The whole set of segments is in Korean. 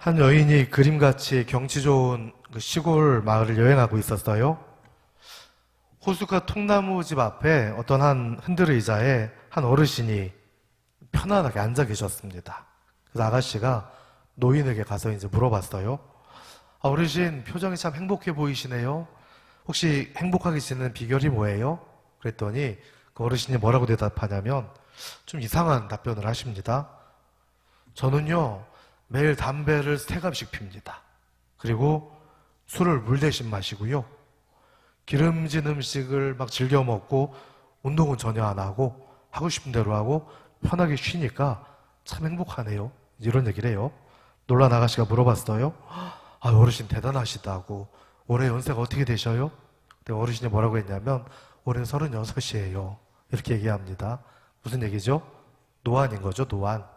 한 여인이 그림같이 경치 좋은 그 시골 마을을 여행하고 있었어요. 호숫가 통나무 집 앞에 어떤 한 흔들 의자에 한 어르신이 편안하게 앉아 계셨습니다. 그래서 아가씨가 노인에게 가서 이제 물어봤어요. 아, 어르신 표정이 참 행복해 보이시네요. 혹시 행복하게 지내는 비결이 뭐예요? 그랬더니 그 어르신이 뭐라고 대답하냐면 좀 이상한 답변을 하십니다. 저는요, 매일 담배를 3갑씩 핍니다. 그리고 술을 물 대신 마시고요. 기름진 음식을 막 즐겨 먹고 운동은 전혀 안 하고 하고 싶은 대로 하고 편하게 쉬니까 참 행복하네요. 이런 얘기를 해요. 놀란 아가씨가 물어봤어요. 아, 어르신 대단하시다고. 올해 연세가 어떻게 되셔요? 근데 어르신이 뭐라고 했냐면 올해 36이에요. 이렇게 얘기합니다. 무슨 얘기죠? 노안인 거죠, 노안.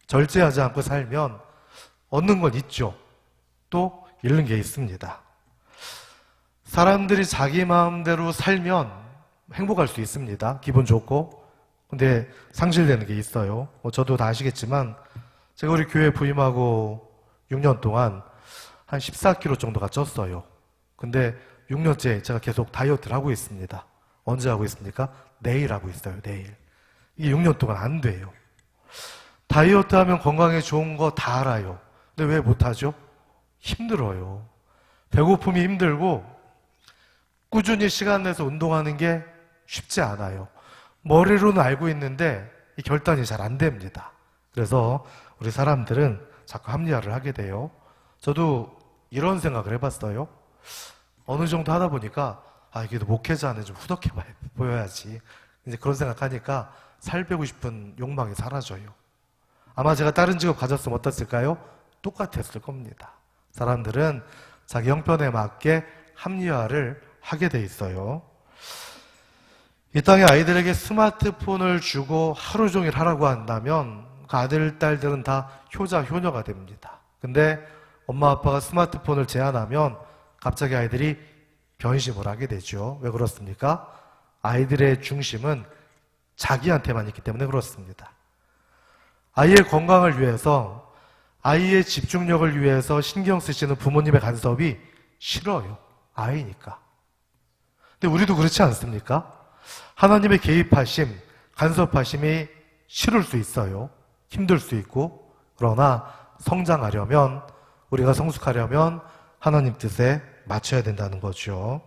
절제하지 않고 살면 얻는 건 있죠. 또 잃는 게 있습니다. 사람들이 자기 마음대로 살면 행복할 수 있습니다. 기분 좋고. 근데 상실되는 게 있어요. 저도 다 아시겠지만 제가 우리 교회 부임하고 6년 동안 한 14kg 정도가 쪘어요. 근데 6년째 제가 계속 다이어트를 하고 있습니다. 언제 하고 있습니까? 내일 하고 있어요. 내일. 이게 6년 동안 안 돼요. 다이어트 하면 건강에 좋은 거 다 알아요. 근데 왜 못하죠? 힘들어요. 배고픔이 힘들고 꾸준히 시간 내서 운동하는 게 쉽지 않아요. 머리로는 알고 있는데 이 결단이 잘 안 됩니다. 그래서 우리 사람들은 자꾸 합리화를 하게 돼요. 저도 이런 생각을 해봤어요. 어느 정도 하다 보니까 이게 목회자는 좀 후덕해 보여야지. 이제 그런 생각하니까 살 빼고 싶은 욕망이 사라져요. 아마 제가 다른 직업 가졌으면 어땠을까요? 똑같았을 겁니다. 사람들은 자기 형편에 맞게 합리화를 하게 돼 있어요. 이 땅에 아이들에게 스마트폰을 주고 하루 종일 하라고 한다면 그 아들, 딸들은 다 효자, 효녀가 됩니다. 근데 엄마, 아빠가 스마트폰을 제한하면 갑자기 아이들이 변심을 하게 되죠. 왜 그렇습니까? 아이들의 중심은 자기한테만 있기 때문에 그렇습니다. 아이의 건강을 위해서, 아이의 집중력을 위해서 신경 쓰시는 부모님의 간섭이 싫어요. 아이니까. 근데 우리도 그렇지 않습니까? 하나님의 개입하심, 간섭하심이 싫을 수 있어요. 힘들 수 있고. 그러나 성장하려면, 우리가 성숙하려면 하나님 뜻에 맞춰야 된다는 거죠.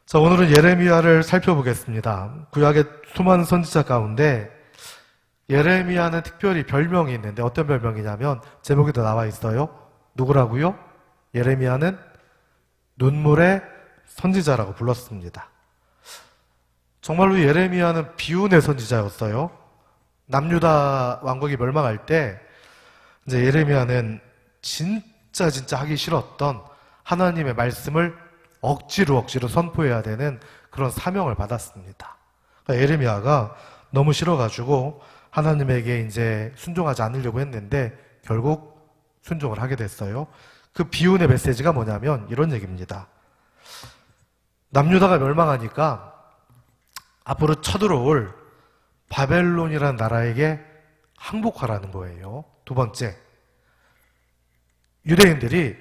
자, 오늘은 예레미야를 살펴보겠습니다. 구약의 수많은 선지자 가운데 예레미야는 특별히 별명이 있는데 어떤 별명이냐면 제목에도 나와 있어요. 누구라고요? 예레미야는 눈물의 선지자라고 불렀습니다. 정말로 예레미야는 비운의 선지자였어요. 남유다 왕국이 멸망할 때 이제 예레미야는 진짜 하기 싫었던 하나님의 말씀을 억지로 선포해야 되는 그런 사명을 받았습니다. 그러니까 예레미야가 너무 싫어가지고 하나님에게 이제 순종하지 않으려고 했는데 결국 순종을 하게 됐어요. 그 비운의 메시지가 뭐냐면 이런 얘기입니다. 남유다가 멸망하니까 앞으로 쳐들어올 바벨론이라는 나라에게 항복하라는 거예요. 두 번째, 유대인들이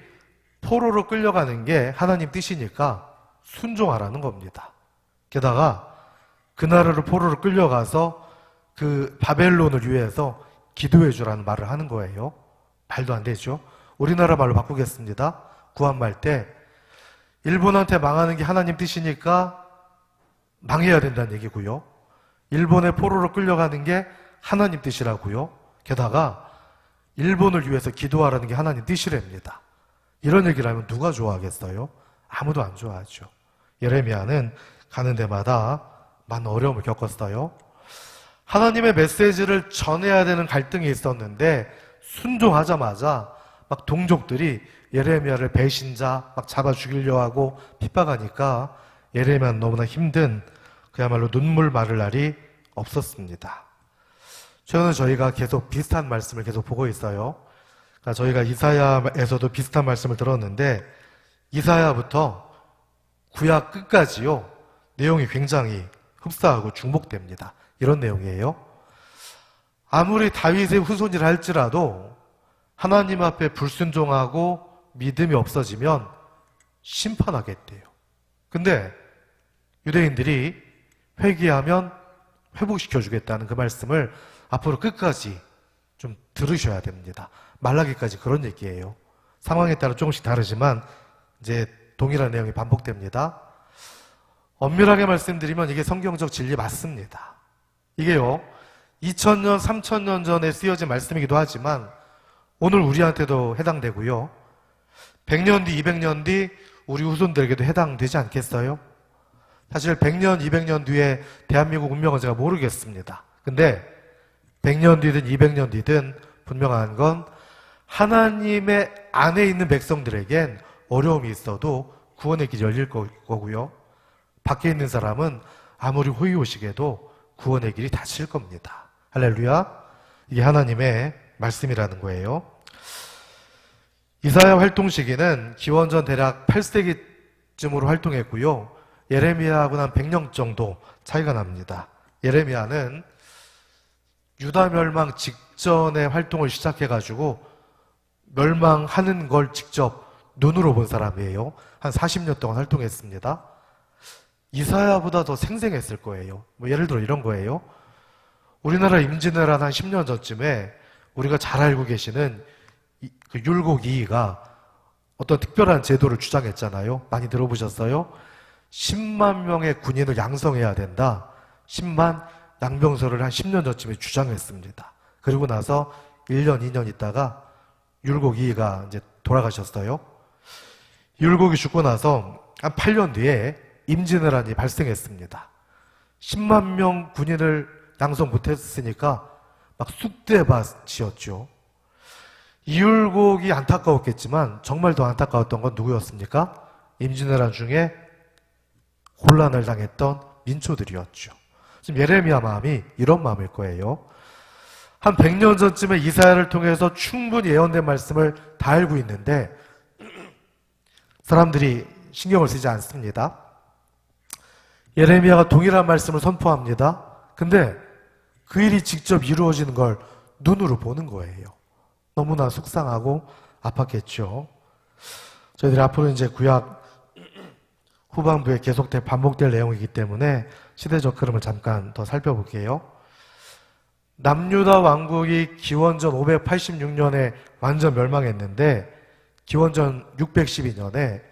포로로 끌려가는 게 하나님 뜻이니까 순종하라는 겁니다. 게다가 그 나라로 포로로 끌려가서 그 바벨론을 위해서 기도해 주라는 말을 하는 거예요. 말도 안 되죠. 우리나라 말로 바꾸겠습니다. 구한말 때 일본한테 망하는 게 하나님 뜻이니까 망해야 된다는 얘기고요. 일본의 포로로 끌려가는 게 하나님 뜻이라고요. 게다가 일본을 위해서 기도하라는 게 하나님 뜻이랍니다. 이런 얘기를 하면 누가 좋아하겠어요? 아무도 안 좋아하죠. 예레미야는 가는 데마다 많은 어려움을 겪었어요. 하나님의 메시지를 전해야 되는 갈등이 있었는데 순종하자마자 막 동족들이 예레미야를 배신자 막 잡아 죽이려 하고 핍박하니까 예레미야는 너무나 힘든 그야말로 눈물 마를 날이 없었습니다. 최근에 저희가 계속 비슷한 말씀을 계속 보고 있어요. 그러니까 저희가 이사야에서도 비슷한 말씀을 들었는데 이사야부터 구약 끝까지요. 내용이 굉장히 흡사하고 중복됩니다. 이런 내용이에요. 아무리 다윗의 후손이라 할지라도 하나님 앞에 불순종하고 믿음이 없어지면 심판하겠대요. 근데 유대인들이 회개하면 회복시켜주겠다는 그 말씀을 앞으로 끝까지 좀 들으셔야 됩니다. 말라기까지 그런 얘기예요. 상황에 따라 조금씩 다르지만 이제 동일한 내용이 반복됩니다. 엄밀하게 말씀드리면 이게 성경적 진리 맞습니다. 이게요, 2000년, 3000년 전에 쓰여진 말씀이기도 하지만 오늘 우리한테도 해당되고요. 100년 뒤, 200년 뒤 우리 후손들에게도 해당되지 않겠어요? 사실 100년, 200년 뒤에 대한민국 운명은 제가 모르겠습니다. 근데 100년 뒤든 200년 뒤든 분명한 건 하나님의 안에 있는 백성들에겐 어려움이 있어도 구원의 길이 열릴 거고요. 밖에 있는 사람은 아무리 호의호식해도 구원의 길이 닫힐 겁니다. 할렐루야. 이게 하나님의 말씀이라는 거예요. 이사야 활동 시기는 기원전 대략 8세기쯤으로 활동했고요. 예레미야하고는 한 100년 정도 차이가 납니다. 예레미야는 유다 멸망 직전에 활동을 시작해가지고 멸망하는 걸 직접 눈으로 본 사람이에요. 한 40년 동안 활동했습니다. 이사야보다 더 생생했을 거예요. 예를 들어 이런 거예요. 우리나라 임진왜란 한 10년 전쯤에 우리가 잘 알고 계시는 그 율곡 이이가 어떤 특별한 제도를 주장했잖아요. 많이 들어보셨어요? 10만 명의 군인을 양성해야 된다. 10만 양병설을 한 10년 전쯤에 주장했습니다. 그리고 나서 1년, 2년 있다가 율곡 이이가 이제 돌아가셨어요. 율곡이 죽고 나서 한 8년 뒤에 임진왜란이 발생했습니다. 10만 명 군인을 양성 못했으니까 막 쑥대밭이었죠. 이율곡이 안타까웠겠지만 정말 더 안타까웠던 건 누구였습니까? 임진왜란 중에 혼란을 당했던 민초들이었죠. 지금 예레미야 마음이 이런 마음일 거예요. 한 100년 전쯤에 이사야를 통해서 충분히 예언된 말씀을 다 알고 있는데 사람들이 신경을 쓰지 않습니다. 예레미야가 동일한 말씀을 선포합니다. 근데 그 일이 직접 이루어지는 걸 눈으로 보는 거예요. 너무나 속상하고 아팠겠죠. 저희들이 앞으로 이제 구약 후반부에 계속될 반복될 내용이기 때문에 시대적 흐름을 잠깐 더 살펴볼게요. 남유다 왕국이 기원전 586년에 완전 멸망했는데 기원전 612년에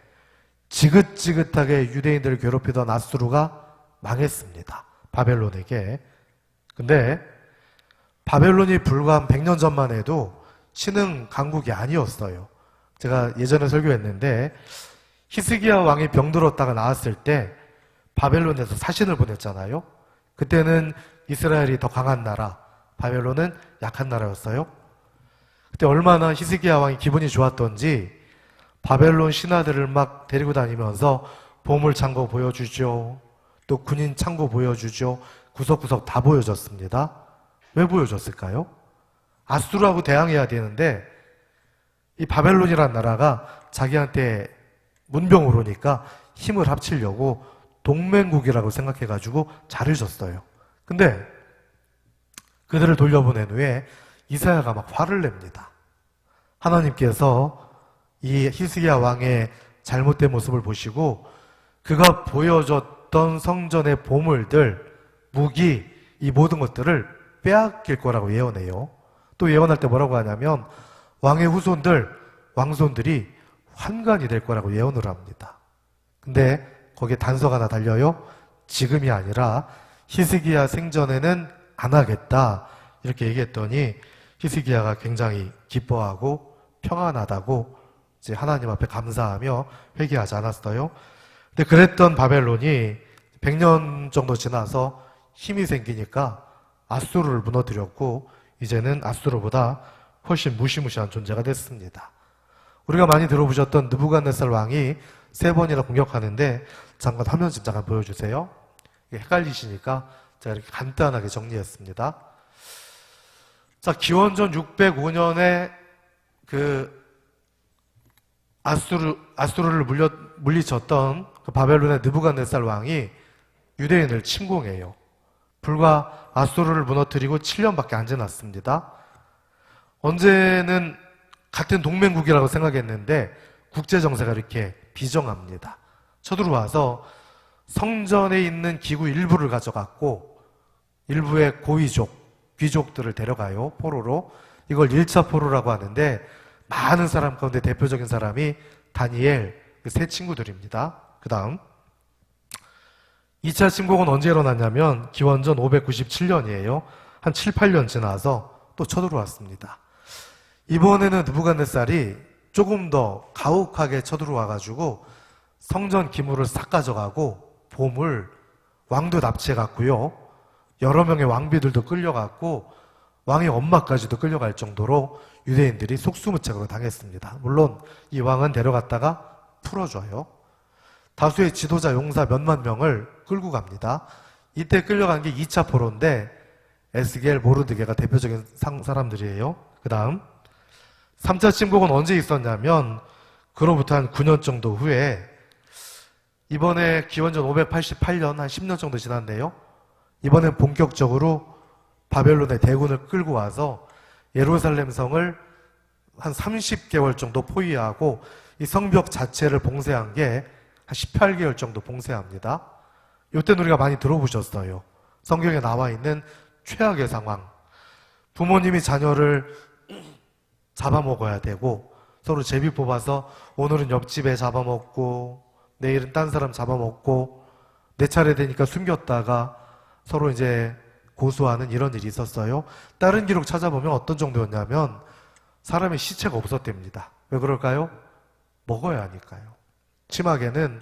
지긋지긋하게 유대인들을 괴롭히던 아수르가 망했습니다. 바벨론에게. 근데 바벨론이 불과 한 100년 전만 해도 신흥 강국이 아니었어요. 제가 예전에 설교했는데 히스기야 왕이 병들었다가 나왔을 때 바벨론에서 사신을 보냈잖아요. 그때는 이스라엘이 더 강한 나라, 바벨론은 약한 나라였어요. 그때 얼마나 히스기야 왕이 기분이 좋았던지 바벨론 신하들을 막 데리고 다니면서 보물 창고 보여주죠. 또 군인 창고 보여주죠. 구석구석 다 보여줬습니다. 왜 보여줬을까요? 아수르하고 대항해야 되는데 이 바벨론이란 나라가 자기한테 문병으로 오니까 힘을 합치려고 동맹국이라고 생각해가지고 잘해줬어요. 근데 그들을 돌려보낸 후에 이사야가 막 화를 냅니다. 하나님께서 이 히스기야 왕의 잘못된 모습을 보시고 그가 보여줬던 성전의 보물들, 무기, 이 모든 것들을 빼앗길 거라고 예언해요. 또 예언할 때 뭐라고 하냐면 왕의 후손들, 왕손들이 환관이 될 거라고 예언을 합니다. 근데 거기에 단서가 하나 달려요. 지금이 아니라 히스기야 생전에는 안 하겠다. 이렇게 얘기했더니 히스기야가 굉장히 기뻐하고 평안하다고 이제 하나님 앞에 감사하며 회개하지 않았어요. 근데 그랬던 바벨론이 100년 정도 지나서 힘이 생기니까 아수르를 무너뜨렸고 이제는 아수르보다 훨씬 무시무시한 존재가 됐습니다. 우리가 많이 들어보셨던 느부갓네살 왕이 3번이나 공격하는데 잠깐 화면 좀 잠깐 보여주세요. 헷갈리시니까 제가 이렇게 간단하게 정리했습니다. 자, 기원전 605년에 그 아수르를 물리쳤던 그 바벨론의 느부갓네살 왕이 유대인을 침공해요. 불과 아수르를 무너뜨리고 7년밖에 안 지났습니다. 언제는 같은 동맹국이라고 생각했는데 국제정세가 이렇게 비정합니다. 쳐들어와서 성전에 있는 기구 일부를 가져갔고 일부의 고위족, 귀족들을 데려가요. 포로로. 이걸 1차 포로라고 하는데 많은 사람 가운데 대표적인 사람이 다니엘, 그 세 친구들입니다. 그 다음 2차 침공은 언제 일어났냐면 기원전 597년이에요. 한 7, 8년 지나서 또 쳐들어왔습니다. 이번에는 느부갓네살이 조금 더 가혹하게 쳐들어와가지고 성전 기물을 싹 가져가고 보물, 왕도 납치해갔고요. 여러 명의 왕비들도 끌려갔고 왕의 엄마까지도 끌려갈 정도로 유대인들이 속수무책으로 당했습니다. 물론 이 왕은 데려갔다가 풀어줘요. 다수의 지도자, 용사 몇만 명을 끌고 갑니다. 이때 끌려간 게 2차 포로인데 에스겔, 모르드게가 대표적인 사람들이에요. 그 다음 3차 침공은 언제 있었냐면 그로부터 한 9년 정도 후에 이번에 기원전 588년 한 10년 정도 지났네요. 이번엔 본격적으로 바벨론의 대군을 끌고 와서 예루살렘 성을 한 30개월 정도 포위하고 이 성벽 자체를 봉쇄한 게 한 18개월 정도 봉쇄합니다. 이때는 우리가 많이 들어보셨어요. 성경에 나와 있는 최악의 상황. 부모님이 자녀를 잡아먹어야 되고 서로 제비 뽑아서 오늘은 옆집에 잡아먹고 내일은 딴 사람 잡아먹고 내 차례 되니까 숨겼다가 서로 이제 고소하는 이런 일이 있었어요. 다른 기록 찾아보면 어떤 정도였냐면 사람의 시체가 없었답니다. 왜 그럴까요? 먹어야 하니까요. 심하게는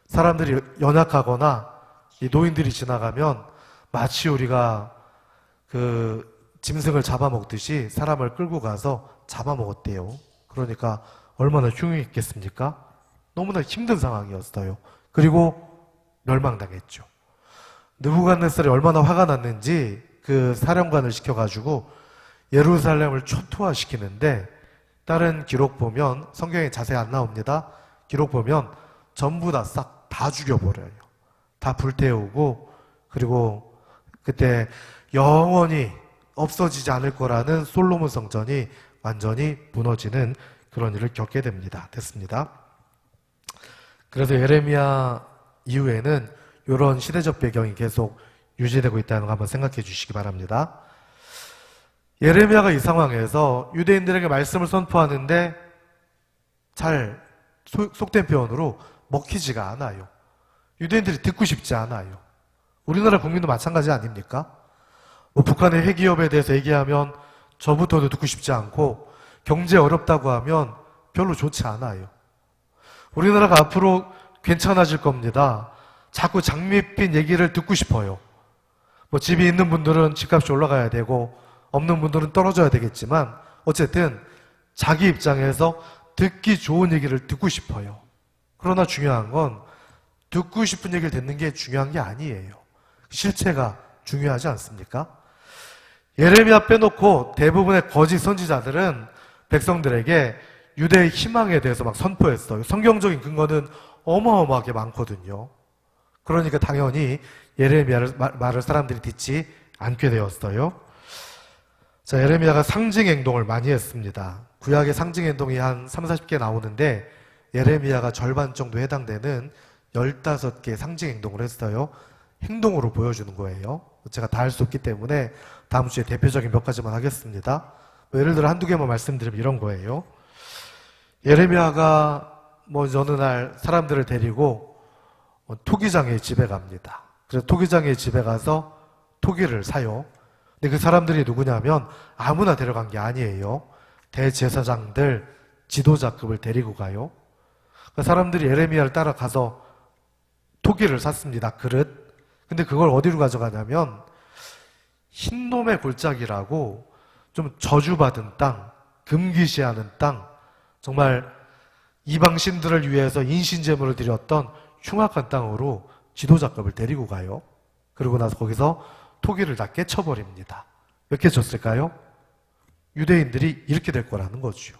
사람들이 연약하거나 이 노인들이 지나가면 마치 우리가 그 짐승을 잡아먹듯이 사람을 끌고 가서 잡아먹었대요. 그러니까 얼마나 흉흉했겠습니까? 너무나 힘든 상황이었어요. 그리고 멸망당했죠. 느부갓네살이 얼마나 화가 났는지 그 사령관을 시켜가지고 예루살렘을 초토화시키는데 다른 기록 보면 성경에 자세히 안 나옵니다. 기록 보면 전부 다 싹 다 죽여버려요. 다 불태우고 그리고 그때 영원히 없어지지 않을 거라는 솔로몬 성전이 완전히 무너지는 그런 일을 겪게 됩니다. 됐습니다. 그래서 예레미야 이후에는 이런 시대적 배경이 계속 유지되고 있다는 거 한번 생각해 주시기 바랍니다. 예레미야가 이 상황에서 유대인들에게 말씀을 선포하는데 잘 속된 표현으로 먹히지가 않아요. 유대인들이 듣고 싶지 않아요. 우리나라 국민도 마찬가지 아닙니까? 뭐 북한의 핵기업에 대해서 얘기하면 저부터도 듣고 싶지 않고 경제 어렵다고 하면 별로 좋지 않아요. 우리나라가 앞으로 괜찮아질 겁니다. 자꾸 장밋빛 얘기를 듣고 싶어요. 뭐 집이 있는 분들은 집값이 올라가야 되고 없는 분들은 떨어져야 되겠지만 어쨌든 자기 입장에서 듣기 좋은 얘기를 듣고 싶어요. 그러나 중요한 건 듣고 싶은 얘기를 듣는 게 중요한 게 아니에요. 실체가 중요하지 않습니까? 예레미야 빼놓고 대부분의 거짓 선지자들은 백성들에게 유대의 희망에 대해서 막 선포했어요. 성경적인 근거는 어마어마하게 많거든요. 그러니까 당연히 예레미야를 말을 사람들이 듣지 않게 되었어요. 자, 예레미야가 상징 행동을 많이 했습니다. 구약의 상징 행동이 한 3, 40개 나오는데 예레미야가 절반 정도 해당되는 15개의 상징 행동을 했어요. 행동으로 보여주는 거예요. 제가 다 할 수 없기 때문에 다음 주에 대표적인 몇 가지만 하겠습니다. 예를 들어 한두 개만 말씀드리면 이런 거예요. 예레미야가 뭐 어느 날 사람들을 데리고 토기장의 집에 갑니다. 그래서 토기장의 집에 가서 토기를 사요. 근데 그 사람들이 누구냐면 아무나 데려간 게 아니에요. 대제사장들, 지도자급을 데리고 가요. 그 사람들이 예레미야를 따라가서 토기를 샀습니다. 그릇. 근데 그걸 어디로 가져가냐면 흰놈의 골짜기라고 좀 저주받은 땅, 금기시하는 땅, 정말 이방 신들을 위해서 인신제물을 드렸던 흉악한 땅으로 지도자급을 데리고 가요. 그러고 나서 거기서 토기를 다 깨쳐버립니다. 몇 개 쳤을까요? 유대인들이 이렇게 될 거라는 거죠.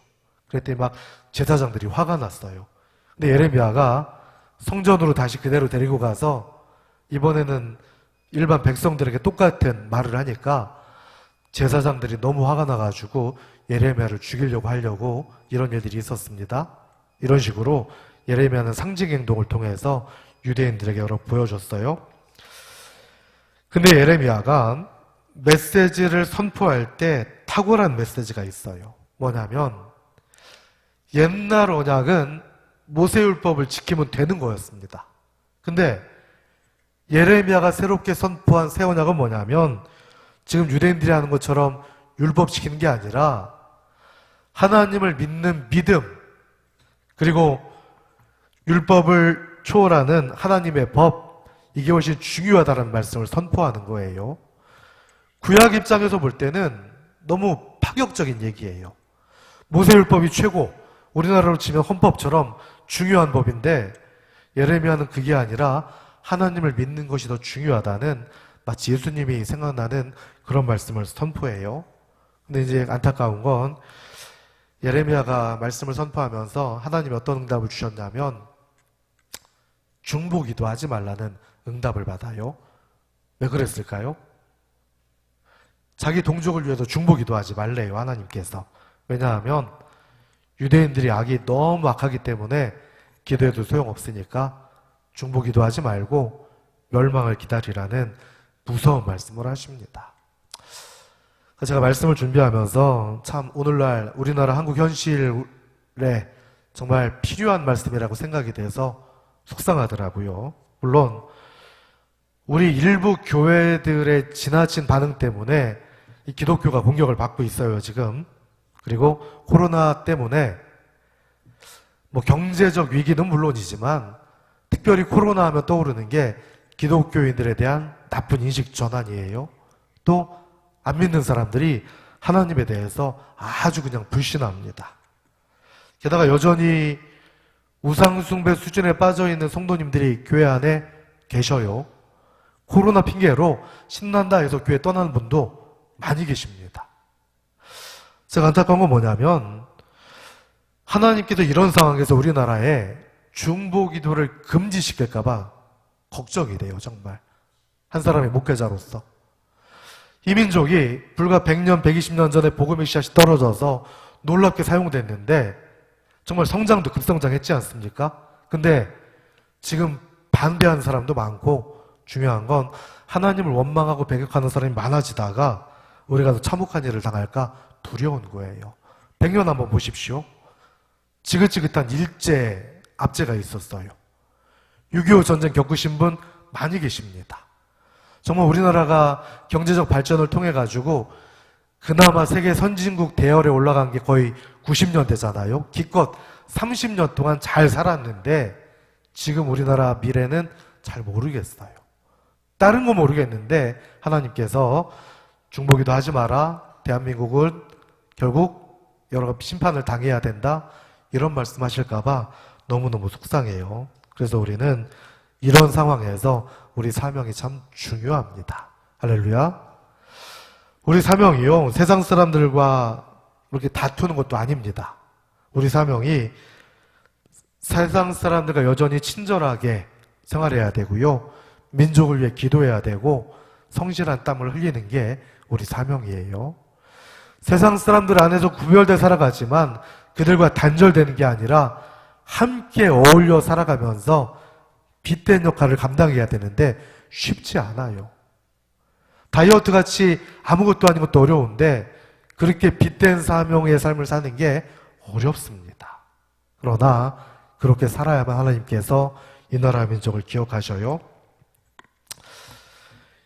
그랬더니 막 제사장들이 화가 났어요. 근데 예레미야가 성전으로 다시 그대로 데리고 가서 이번에는 일반 백성들에게 똑같은 말을 하니까 제사장들이 너무 화가 나가지고 예레미야를 죽이려고 하려고 이런 일들이 있었습니다. 이런 식으로 예레미야는 상징 행동을 통해서 유대인들에게 여러 보여줬어요. 근데 예레미야가 메시지를 선포할 때 탁월한 메시지가 있어요. 뭐냐면 옛날 언약은 모세율법을 지키면 되는 거였습니다. 근데 예레미야가 새롭게 선포한 새 언약은 뭐냐면 지금 유대인들이 하는 것처럼 율법 지키는 게 아니라 하나님을 믿는 믿음, 그리고 율법을 초월하는 하나님의 법, 이게 훨씬 중요하다는 말씀을 선포하는 거예요. 구약 입장에서 볼 때는 너무 파격적인 얘기예요. 모세율법이 최고, 우리나라로 치면 헌법처럼 중요한 법인데 예레미야는 그게 아니라 하나님을 믿는 것이 더 중요하다는, 마치 예수님이 생각나는 그런 말씀을 선포해요. 근데 이제 안타까운 건 예레미야가 말씀을 선포하면서 하나님이 어떤 응답을 주셨냐면 중보기도 하지 말라는 응답을 받아요. 왜 그랬을까요? 자기 동족을 위해서 중보기도 하지 말래요, 하나님께서. 왜냐하면 유대인들이 악이 너무 악하기 때문에 기도해도 소용없으니까 중보기도 하지 말고 멸망을 기다리라는 무서운 말씀을 하십니다. 제가 말씀을 준비하면서 참 오늘날 우리나라 한국 현실에 정말 필요한 말씀이라고 생각이 돼서 속상하더라고요. 물론 우리 일부 교회들의 지나친 반응 때문에 이 기독교가 공격을 받고 있어요, 지금. 그리고 코로나 때문에 뭐 경제적 위기는 물론이지만 특별히 코로나 하면 떠오르는 게 기독교인들에 대한 나쁜 인식 전환이에요. 또 안 믿는 사람들이 하나님에 대해서 아주 그냥 불신합니다. 게다가 여전히 우상숭배 수준에 빠져있는 성도님들이 교회 안에 계셔요. 코로나 핑계로 신난다 해서 교회 떠나는 분도 많이 계십니다. 제가 안타까운 건 뭐냐면 하나님께서 이런 상황에서 우리나라에 중보기도를 금지시킬까봐 걱정이 돼요, 정말. 한 사람의 목회자로서. 이 민족이 불과 100년, 120년 전에 복음의 씨앗이 떨어져서 놀랍게 사용됐는데 정말 성장도 급성장했지 않습니까? 근데 지금 반대하는 사람도 많고 중요한 건 하나님을 원망하고 배격하는 사람이 많아지다가 우리가 더 참혹한 일을 당할까 두려운 거예요. 100년 한번 보십시오. 지긋지긋한 일제, 압제가 있었어요. 6.25 전쟁 겪으신 분 많이 계십니다. 정말 우리나라가 경제적 발전을 통해 가지고 그나마 세계 선진국 대열에 올라간 게 거의 90년대잖아요. 기껏 30년 동안 잘 살았는데 지금 우리나라 미래는 잘 모르겠어요. 다른 거 모르겠는데 하나님께서 중보기도 하지 마라. 대한민국은 결국 여러 심판을 당해야 된다. 이런 말씀하실까봐 너무너무 속상해요. 그래서 우리는 이런 상황에서 우리 사명이 참 중요합니다. 할렐루야. 우리 사명이요, 세상 사람들과 이렇게 다투는 것도 아닙니다. 우리 사명이 세상 사람들과 여전히 친절하게 생활해야 되고요, 민족을 위해 기도해야 되고 성실한 땀을 흘리는 게 우리 사명이에요. 세상 사람들 안에서 구별돼 살아가지만 그들과 단절되는 게 아니라 함께 어울려 살아가면서 빛된 역할을 감당해야 되는데 쉽지 않아요. 다이어트 같이 아무것도 아닌 것도 어려운데 그렇게 빛된 사명의 삶을 사는 게 어렵습니다. 그러나 그렇게 살아야만 하나님께서 이 나라 민족을 기억하셔요.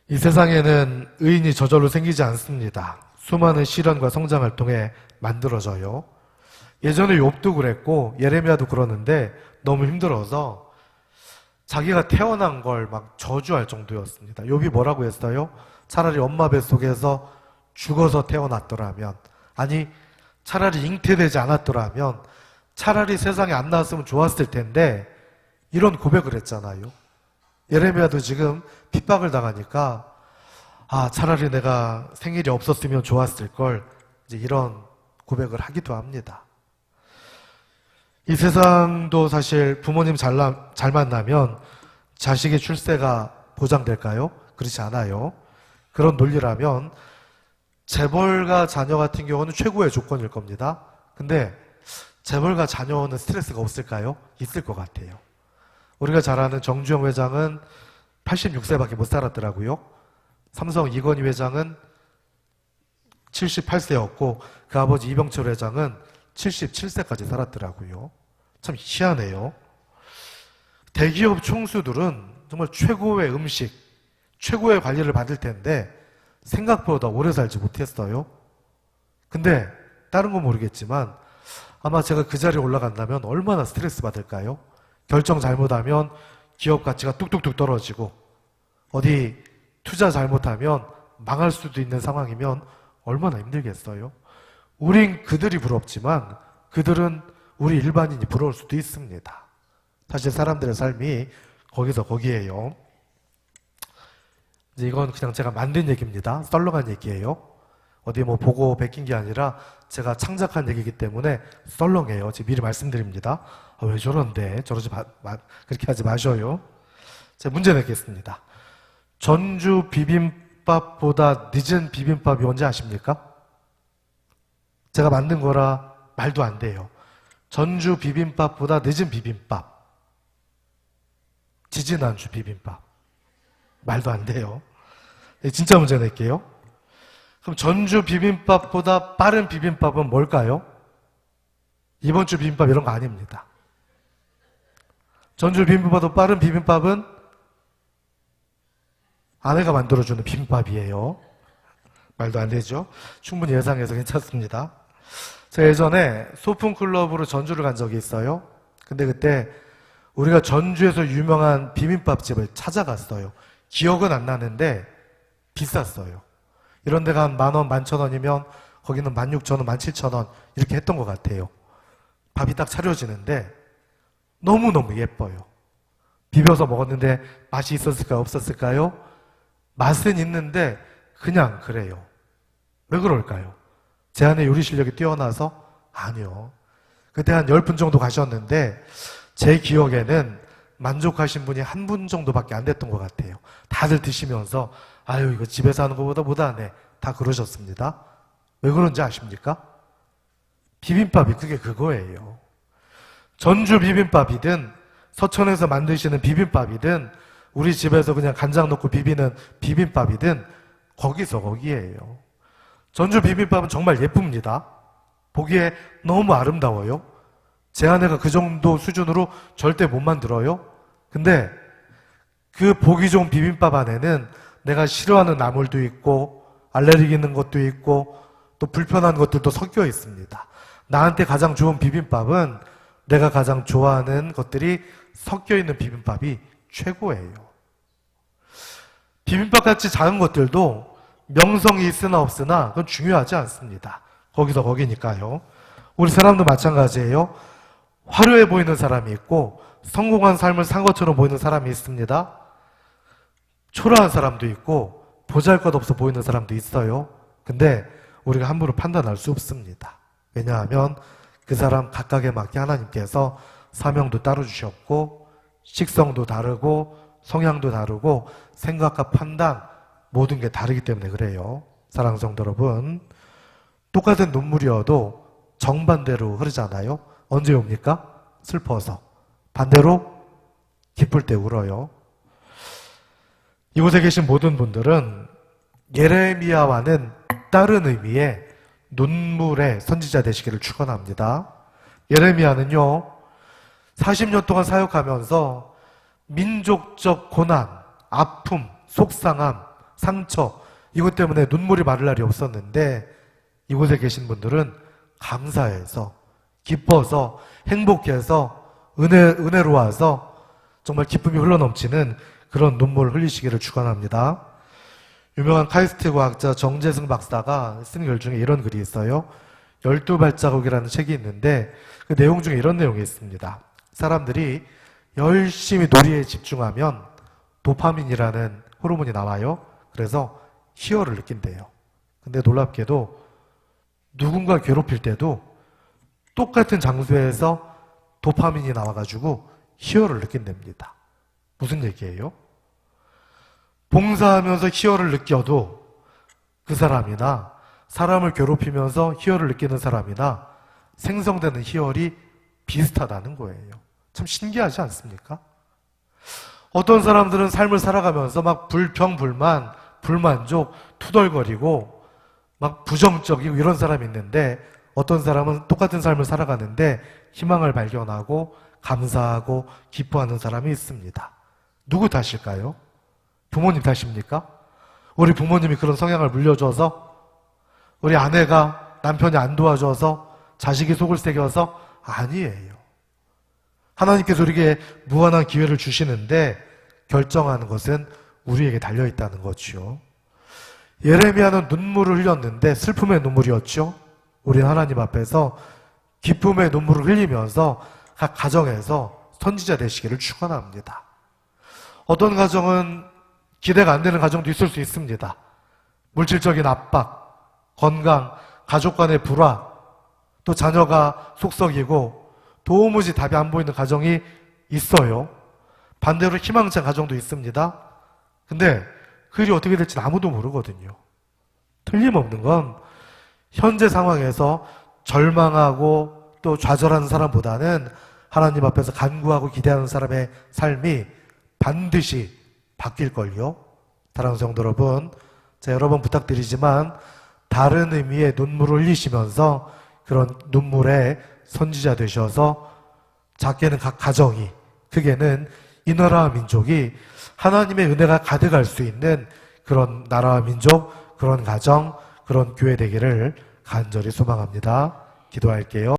이 세상에는 의인이 저절로 생기지 않습니다. 수많은 시련과 성장을 통해 만들어져요. 예전에 욥도 그랬고 예레미야도 그러는데 너무 힘들어서 자기가 태어난 걸 막 저주할 정도였습니다. 욥이 뭐라고 했어요? 차라리 엄마 뱃속에서 죽어서 태어났더라면, 아니 차라리 잉태되지 않았더라면, 차라리 세상에 안 나왔으면 좋았을 텐데 이런 고백을 했잖아요. 예레미야도 지금 핍박을 당하니까 차라리 내가 생일이 없었으면 좋았을 걸, 이제 이런 고백을 하기도 합니다. 이 세상도 사실 부모님 잘 만나면 자식의 출세가 보장될까요? 그렇지 않아요. 그런 논리라면 재벌가 자녀 같은 경우는 최고의 조건일 겁니다. 근데 재벌가 자녀는 스트레스가 없을까요? 있을 것 같아요. 우리가 잘 아는 정주영 회장은 86세밖에 못 살았더라고요. 삼성 이건희 회장은 78세였고 그 아버지 이병철 회장은 77세까지 살았더라고요. 참 희한해요. 대기업 총수들은 정말 최고의 음식, 최고의 관리를 받을 텐데 생각보다 오래 살지 못했어요. 근데 다른 건 모르겠지만 아마 제가 그 자리에 올라간다면 얼마나 스트레스 받을까요? 결정 잘못하면 기업 가치가 뚝뚝뚝 떨어지고 어디 투자 잘못하면 망할 수도 있는 상황이면 얼마나 힘들겠어요? 우린 그들이 부럽지만 그들은 우리 일반인이 부러울 수도 있습니다. 사실 사람들의 삶이 거기서 거기에요. 이제 이건 그냥 제가 만든 얘기입니다. 썰렁한 얘기예요. 어디 뭐 보고 베낀 게 아니라 제가 창작한 얘기이기 때문에 썰렁해요. 제가 미리 말씀드립니다. 왜 저런데? 그렇게 하지 마셔요. 제가 문제 내겠습니다. 전주 비빔밥보다 늦은 비빔밥이 뭔지 아십니까? 제가 만든 거라 말도 안 돼요. 전주 비빔밥보다 늦은 비빔밥. 지지난주 비빔밥. 말도 안 돼요. 진짜 문제 낼게요. 그럼 전주 비빔밥보다 빠른 비빔밥은 뭘까요? 이번 주 비빔밥 이런 거 아닙니다. 전주 비빔밥보다 빠른 비빔밥은 아내가 만들어주는 비빔밥이에요. 말도 안 되죠? 충분히 예상해서 괜찮습니다. 제가 예전에 소풍클럽으로 전주를 간 적이 있어요. 근데 그때 우리가 전주에서 유명한 비빔밥집을 찾아갔어요. 기억은 안 나는데 비쌌어요. 이런 데가 한 10,000원, 11,000원이면 거기는 16,000원, 17,000원 이렇게 했던 것 같아요. 밥이 딱 차려지는데 너무너무 예뻐요. 비벼서 먹었는데 맛이 있었을까요? 없었을까요? 맛은 있는데 그냥 그래요. 왜 그럴까요? 제 안에 요리 실력이 뛰어나서? 아니요. 그때 한 10분 정도 가셨는데 제 기억에는 만족하신 분이 한 분 정도밖에 안 됐던 것 같아요. 다들 드시면서 아유 이거 집에서 하는 것보다 못하네 다 그러셨습니다. 왜 그런지 아십니까? 비빔밥이 그게 그거예요. 전주 비빔밥이든 서천에서 만드시는 비빔밥이든 우리 집에서 그냥 간장 넣고 비비는 비빔밥이든 거기서 거기에요. 전주 비빔밥은 정말 예쁩니다. 보기에 너무 아름다워요. 제 아내가 그 정도 수준으로 절대 못 만들어요. 근데 그 보기 좋은 비빔밥 안에는 내가 싫어하는 나물도 있고 알레르기 있는 것도 있고 또 불편한 것들도 섞여 있습니다. 나한테 가장 좋은 비빔밥은 내가 가장 좋아하는 것들이 섞여 있는 비빔밥이 최고예요. 비빔밥같이 작은 것들도 명성이 있으나 없으나 그건 중요하지 않습니다. 거기서 거기니까요. 우리 사람도 마찬가지예요. 화려해 보이는 사람이 있고 성공한 삶을 산 것처럼 보이는 사람이 있습니다. 초라한 사람도 있고 보잘것없어 보이는 사람도 있어요. 근데 우리가 함부로 판단할 수 없습니다. 왜냐하면 그 사람 각각에 맞게 하나님께서 사명도 따로 주셨고 식성도 다르고 성향도 다르고 생각과 판단 모든 게 다르기 때문에 그래요. 사랑하는 성도 여러분, 똑같은 눈물이어도 정반대로 흐르잖아요. 언제 옵니까? 슬퍼서. 반대로 기쁠 때 울어요. 이곳에 계신 모든 분들은 예레미야와는 다른 의미의 눈물의 선지자 되시기를 축원합니다. 예레미야는요 40년 동안 사역하면서 민족적 고난, 아픔, 속상함, 상처 이것 때문에 눈물이 마를 날이 없었는데 이곳에 계신 분들은 감사해서 기뻐서 행복해서 은혜로워서 정말 기쁨이 흘러넘치는 그런 눈물을 흘리시기를 축원합니다. 유명한 카이스트 과학자 정재승 박사가 쓴 글 중에 이런 글이 있어요. 12발자국이라는 책이 있는데 그 내용 중에 이런 내용이 있습니다. 사람들이 열심히 놀이에 집중하면 도파민이라는 호르몬이 나와요. 그래서 희열을 느낀대요. 근데 놀랍게도 누군가 괴롭힐 때도 똑같은 장소에서 도파민이 나와가지고 희열을 느낀답니다. 무슨 얘기예요? 봉사하면서 희열을 느껴도 그 사람이나 사람을 괴롭히면서 희열을 느끼는 사람이나 생성되는 희열이 비슷하다는 거예요. 참 신기하지 않습니까? 어떤 사람들은 삶을 살아가면서 막 불평불만, 불만족, 투덜거리고 막 부정적이고 이런 사람이 있는데, 어떤 사람은 똑같은 삶을 살아가는데 희망을 발견하고 감사하고 기뻐하는 사람이 있습니다. 누구 탓일까요? 부모님 탓입니까? 우리 부모님이 그런 성향을 물려줘서? 우리 아내가 남편이 안 도와줘서? 자식이 속을 새겨서? 아니에요. 하나님께서 우리에게 무한한 기회를 주시는데 결정하는 것은 우리에게 달려있다는 거죠. 예레미야는 눈물을 흘렸는데 슬픔의 눈물이었죠. 우리는 하나님 앞에서 기쁨의 눈물을 흘리면서 각 가정에서 선지자 되시기를 축원합니다. 어떤 가정은 기대가 안 되는 가정도 있을 수 있습니다. 물질적인 압박, 건강, 가족 간의 불화, 또 자녀가 속썩이고 도무지 답이 안 보이는 가정이 있어요. 반대로 희망찬 가정도 있습니다. 근데 그 일이 어떻게 될지는 아무도 모르거든요. 틀림없는 건 현재 상황에서 절망하고 또 좌절하는 사람보다는 하나님 앞에서 간구하고 기대하는 사람의 삶이 반드시 바뀔걸요. 사랑하는 성도 여러분, 제가 여러 번 부탁드리지만 다른 의미의 눈물을 흘리시면서 그런 눈물의 선지자 되셔서 작게는 각 가정이, 크게는 이 나라와 민족이 하나님의 은혜가 가득할 수 있는 그런 나라와 민족, 그런 가정, 그런 교회 되기를 간절히 소망합니다. 기도할게요.